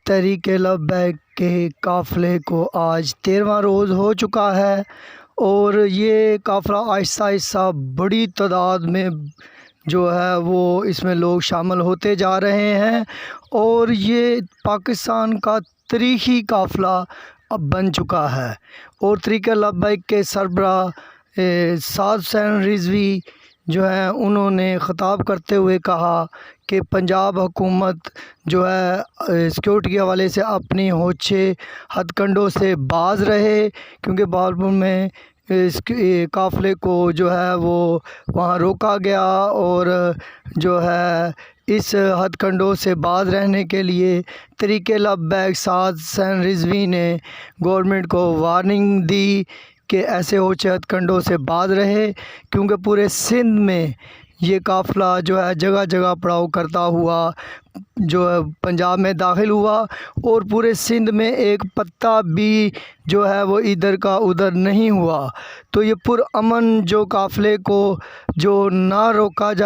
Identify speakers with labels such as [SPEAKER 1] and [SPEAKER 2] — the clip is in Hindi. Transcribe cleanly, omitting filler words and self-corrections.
[SPEAKER 1] तहरीक-ए-लब्बैक के काफ़िले को आज 13वां रोज़ हो चुका है और ये काफ़िला आहिस्ता आहिस्ता बड़ी तादाद में जो है वो इसमें लोग शामिल होते जा रहे हैं और ये पाकिस्तान का तारीख़ी काफ़िला अब बन चुका है। और तहरीक-ए-लब्बैक के सरबराह साद हुसैन रिज़वी जो है उन्होंने ख़िताब करते हुए कहा कि पंजाब हुकूमत जो है सिक्योरिटी के हवाले से अपनी होचे हथकंडों से बाज़ रहे, क्योंकि बहावलपुर में इस काफ़िले को जो है वो वहाँ रोका गया और जो है इस हथकंडों से बाज़ रहने के लिए तहरीक-ए-लब्बैक साद हुसैन रिज़वी ने गवर्नमेंट को वार्निंग दी कि ऐसे होचे हथकंडों से बाज़ रहे, क्योंकि पूरे सिंध में ये काफ़िला जो है जगह जगह पड़ाव करता हुआ जो है पंजाब में दाखिल हुआ और पूरे सिंध में एक पत्ता भी जो है वो इधर का उधर नहीं हुआ। तो ये पुरअमन जो काफ़िले को जो ना रोका जाए